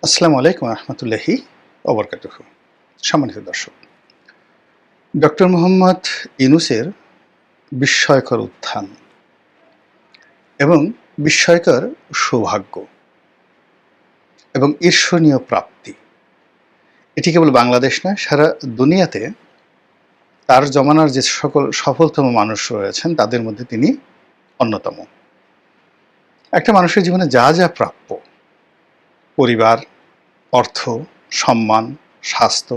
আসসালামু আলাইকুম রহমতুল্লাহি ওবরকাতুহু। সম্মানিত দর্শক, ডক্টর মোহাম্মদ ইউনূসের বিস্ময়কর উত্থান এবং বিস্ময়কর সৌভাগ্য এবং ঈর্ষণীয় প্রাপ্তি, এটি কেবল বাংলাদেশ নয়, সারা দুনিয়াতে তার জমানার যে সকল সফলতম মানুষ রয়েছেন তাদের মধ্যে তিনি অন্যতম। একটা মানুষের জীবনে যা যা প্রাপ্য, পরিবার, অর্থ, সম্মান, স্বাস্থ্য,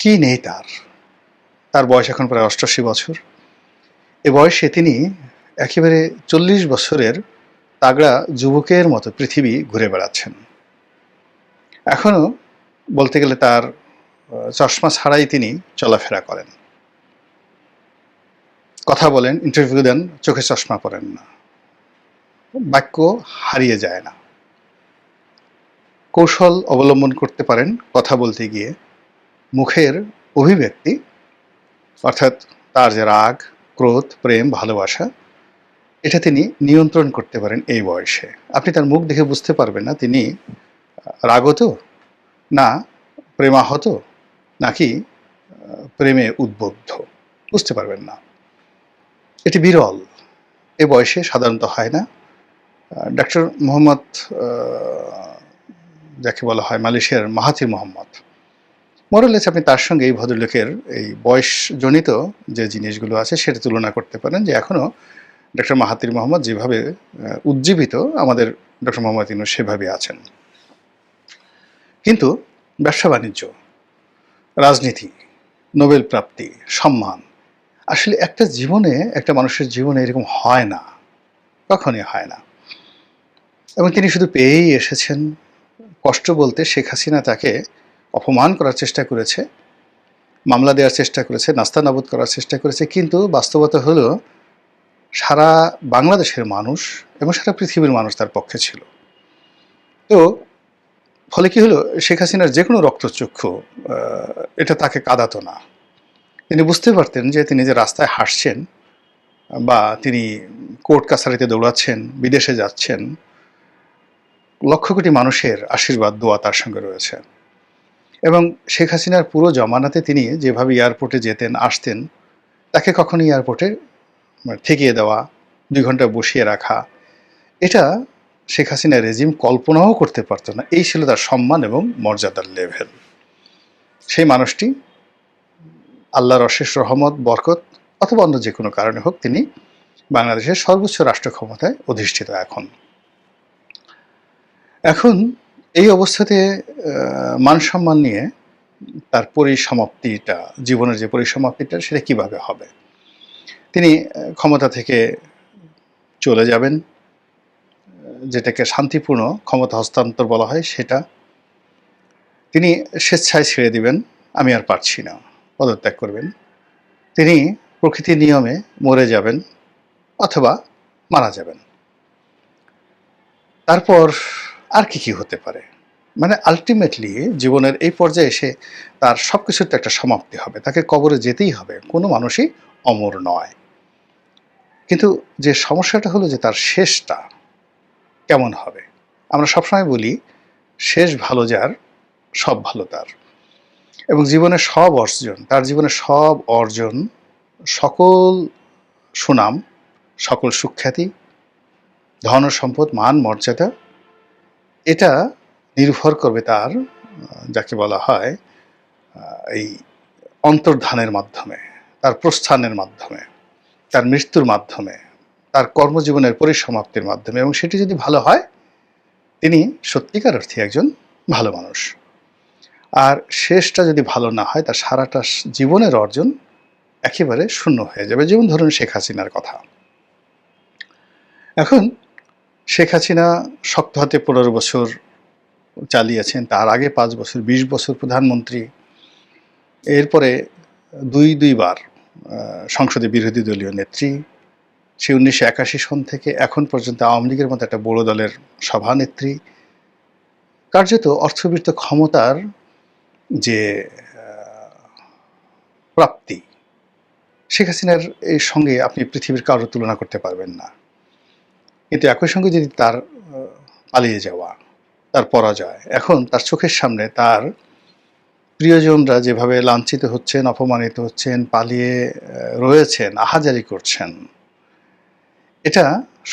কি নেই তার। তার বয়স এখন প্রায় ৮৮ বছর। এ বয়সে তিনি একেবারে ৪০ বছরের তাগড়া যুবকের মতো পৃথিবী ঘুরে বেড়াচ্ছেন। এখনও বলতে গেলে তার চশমা ছাড়াই তিনি চলাফেরা করেন, কথা বলেন, ইন্টারভিউ দেন, চোখে চশমা পরেন না, বাক্য হারিয়ে যায় না। কৌশল অবলম্বন করতে পারেন কথা বলতে গিয়ে, মুখের অভিব্যক্তি অর্থাৎ তার যে রাগ, ক্রোধ, প্রেম, ভালোবাসা, এটা তিনি নিয়ন্ত্রণ করতে পারেন এই বয়সে। আপনি তার মুখ দেখে বুঝতে পারবেন না তিনি রাগত, না প্রেমাহত, নাকি প্রেমে উদ্বুদ্ধ, বুঝতে পারবেন না। এটি বিরল, এ বয়সে সাধারণত হয় না। ডক্টর মোহাম্মদ, যাকে বলা হয় মালয়েশিয়ার মাহাথির মোহাম্মদ, মোরালেস আপনি তার সঙ্গে এই ভদ্রলোকের এই বয়সজনিত যে জিনিসগুলো আছে সেটা তুলনা করতে পারেন, যে এখনও ডক্টর মাহাথির মোহাম্মদ যেভাবে উজ্জীবিত, আমাদের ডক্টর মোহাম্মদ ইউনূস সেভাবে আছেন। কিন্তু ব্যবসা বাণিজ্য, রাজনীতি, নোবেল প্রাপ্তি, সম্মান, আসলে একটা জীবনে, একটা মানুষের জীবনে এরকম হয় না, কখনই হয় না। এবং তিনি শুধু পেয়েই এসেছেন। কষ্ট বলতে শেখ হাসিনা তাকে অপমান করার চেষ্টা করেছে, মামলা দেওয়ার চেষ্টা করেছে, নাস্তানাবুদ করার চেষ্টা করেছে, কিন্তু বাস্তবতা হলো সারা বাংলাদেশের মানুষ এবং সারা পৃথিবীর মানুষ তার পক্ষে ছিল। তো ফলে কি হলো, শেখ হাসিনার যে কোনো রক্তচক্ষু এটা তাকে কাঁদাতো না। তিনি বুঝতে পারতেন যে তিনি যে রাস্তায় হাঁটছেন বা তিনি কোর্ট কাছারিতে দৌড়াচ্ছেন, বিদেশে যাচ্ছেন, লক্ষ কোটি মানুষের আশীর্বাদ, দোয়া তার সঙ্গে রয়েছে। এবং শেখ হাসিনার পুরো জমানাতে তিনি যেভাবে এয়ারপোর্টে যেতেন, আসতেন, তাকে কখনো এয়ারপোর্টে ঠেকিয়ে দেওয়া, ২ ঘন্টা বসিয়ে রাখা, এটা শেখ হাসিনা রেজিম কল্পনাও করতে পারত না। এই ছিল তার সম্মান এবং মর্যাদার লেভেল। সেই মানুষটি আল্লাহর অশেষ রহমত, বরকত অথবা অন্য যে কোনো কারণে হোক, তিনি বাংলাদেশের সর্বোচ্চ রাষ্ট্র ক্ষমতায় অধিষ্ঠিত। এখন এই অবস্থাতে মান সম্মান নিয়ে তার পরিসমাপ্তিটা, জীবনের যে পরিসমাপ্তিটা, সেটা কিভাবে হবে? তিনি ক্ষমতা থেকে চলে যাবেন, যেটাকে শান্তিপূর্ণ ক্ষমতা হস্তান্তর বলা হয়, সেটা তিনি স্বেচ্ছায় ছেড়ে দিবেন, আমি আর পারছি না, পদত্যাগ করবেন। তিনি প্রকৃতির নিয়মে মরে যাবেন অথবা মারা যাবেন। তারপর আর কি হতে পারে? মানে আলটিমেটলি জীবনের এই পর্যায়ে এসে তার সব কিছুর তো একটা সমাপ্তি হবে, তাকে কবরে যেতেই হবে, কোনো মানুষই অমর নয়। কিন্তু যে সমস্যাটা হলো যে তার শেষটা কেমন হবে? আমরা সবসময় বলি, শেষ ভালো যার, সব ভালো তার। এবং জীবনের সব অর্জন, তার জীবনের সব অর্জন, সকল সুনাম, সকল সুখ্যাতি, ধন সম্পদ, মান মর্যাদা, এটা নির্ভর করবে তার, যাকে বলা হয় এই অন্তর্ধানের মাধ্যমে, তার প্রস্থানের মাধ্যমে, তার মৃত্যুর মাধ্যমে, তার কর্মজীবনের পরিসমাপ্তির মাধ্যমে। এবং সেটি যদি ভালো হয়, তিনি সত্যিকার অর্থে একজন ভালো মানুষ। আর শেষটা যদি ভালো না হয়, তার সারাটা জীবনের অর্জন একেবারে শূন্য হয়ে যাবে। যেমন ধরুন শেখ হাসিনার কথা। এখন শেখ হাসিনা শক্ত হাতে ১৫ বছর চালিয়েছেন, তার আগে ৫ বছর, ২০ বছর প্রধানমন্ত্রী, এরপরে দুইবার সংসদে বিরোধী দলীয় নেত্রী, সে ১৯৮১ সন থেকে এখন পর্যন্ত আওয়ামী লীগের মতো একটা বড় দলের সভানেত্রী। কার্যত অর্থবিত্ত ক্ষমতার যে প্রাপ্তি, শেখ হাসিনার এর সঙ্গে আপনি পৃথিবীর কারোর তুলনা করতে পারবেন না। কিন্তু একই সঙ্গে যদি তার পালিয়ে যাওয়া, তার পরাজয়। এখন তার চোখের সামনে তার প্রিয়জনরা যেভাবে লাঞ্ছিত হচ্ছেন, অপমানিত হচ্ছেন, পালিয়ে রয়েছেন, আহাজারি করছেন, এটা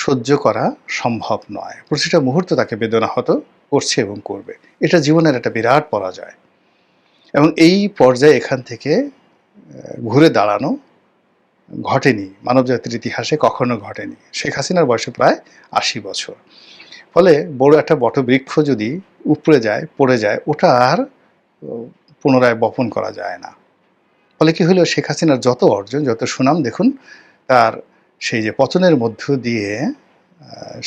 সহ্য করা সম্ভব নয়। প্রতিটা মুহূর্ত তাকে বেদনাহত করছে এবং করবে। এটা জীবনের একটা বিরাট পরাজয় এবং এই পর্যায়ে এখান থেকে ঘুরে দাঁড়ানো ঘটেনি, মানবজাতির ইতিহাসে কখনো ঘটেনি। শেখ হাসিনার বয়সে প্রায় ৮০ বছর। ফলে বড় একটা বটবৃক্ষ যদি উপড়ে যায়, পড়ে যায়, ওটা আর পুনরায় বপন করা যায় না। ফলে কি হলো, শেখ হাসিনার যত অর্জন, যত সুনাম, দেখুন তার সেই যে পতনের মধ্য দিয়ে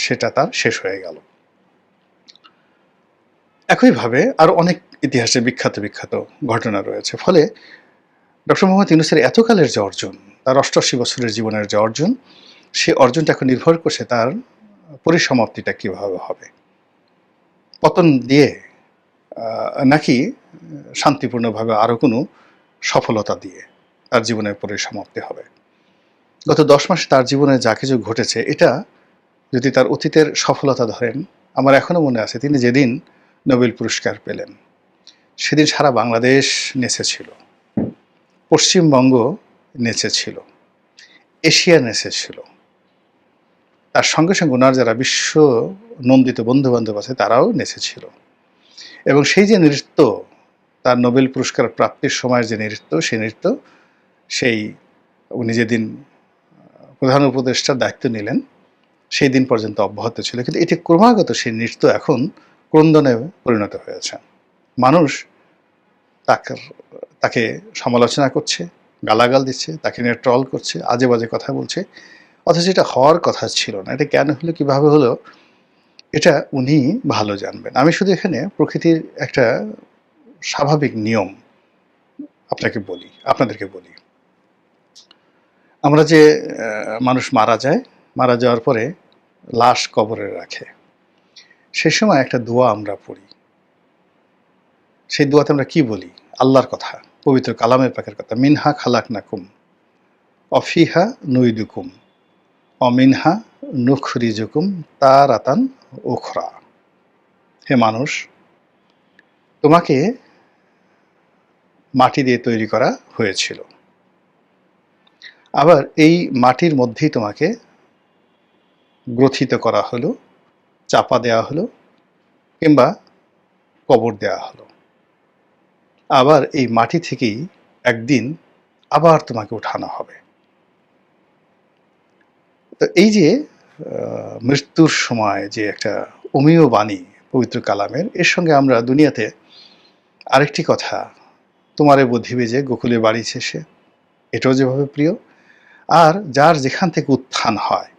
সেটা তার শেষ হয়ে গেল। একইভাবে আরো অনেক ইতিহাসে বিখ্যাত বিখ্যাত ঘটনা রয়েছে। ফলে ডক্টর মোহাম্মদ ইউনূসের এতকালের যে অর্জন, তার ৮৮ বছরের জীবনের যে অর্জন, সে অর্জনটা এখন নির্ভর করছে তার পরিসমাপ্তিটা কিভাবে হবে। পতন দিয়ে নাকি শান্তিপূর্ণভাবে আরো কোনো সফলতা দিয়ে তার জীবনের পরিসমাপ্তি হবে। গত ১০ মাসে তার জীবনে যা কিছু ঘটেছে, এটা যদি তার অতীতের সফলতা ধরেন, আমার এখনো মনে আছে তিনি যেদিন নোবেল পুরস্কার পেলেন, সেদিন সারা বাংলাদেশ নেচেছিল, পশ্চিমবঙ্গ নেচেছিল, এশিয়া নেচেছিল। তার সঙ্গে সঙ্গে ওনার যারা বিশ্ব নন্দিত বন্ধুবান্ধব আছে তারাও নেচেছিল। এবং সেই যে নৃত্য, তার নোবেল পুরস্কার প্রাপ্তির সময়ের যে নৃত্য, সেই নৃত্য সেই উনি যেদিন প্রধান উপদেষ্টার দায়িত্ব নিলেন সেই দিন পর্যন্ত অব্যাহত ছিল। কিন্তু এটি ক্রমাগত সেই নৃত্য এখন ক্রন্দনে পরিণত হয়েছে। মানুষ তাকে সমালোচনা করছে, গালাগাল দিচ্ছে, তাকে নিয়ে ট্রল করছে, আজে বাজে কথা বলছে, অথচ এটা হওয়ার কথা ছিল না। এটা কেন হলো, কিভাবে হলো, এটা উনি ভালো জানবেন। আমি শুধু এখানে প্রকৃতির একটা স্বাভাবিক নিয়ম আপনাদেরকে বলি। আমরা যে মানুষ মারা যায়, মারা যাওয়ার পরে লাশ কবরে রাখে, সে সময় একটা দোয়া আমরা পড়ি। সেই দোয়াতে আমরা কি বলি? আল্লাহর কথা, পবিত্র কালামের পাকের কথা, মিনহা খালাকনাকুম অফিহা নুইদুকুম অমিনহা নুখরিজুকুম তারাতান উখরা। হে মানুষ, তোমাকে মাটি দিয়ে তৈরি করা হয়েছিল, আবার এই মাটির মধ্যেই তোমাকে গ্রথিত করা হলো, চাপা দেওয়া হলো, কিংবা কবর দেওয়া হলো। আবার এই মাটি থেকেই একদিন আবার তোমাকে উঠানো হবে। তো এই যে মৃত্যুর সময় যে একটা অমীয় বাণী পবিত্র কালামের, এর সঙ্গে আমরা দুনিয়াতে আরেকটি কথা, তোমারে বুদ্ধিবে যে গোকুলে বাড়ি শেষে, এটাও যেভাবে প্রিয়। আর যার যেখান থেকে উত্থান হয়,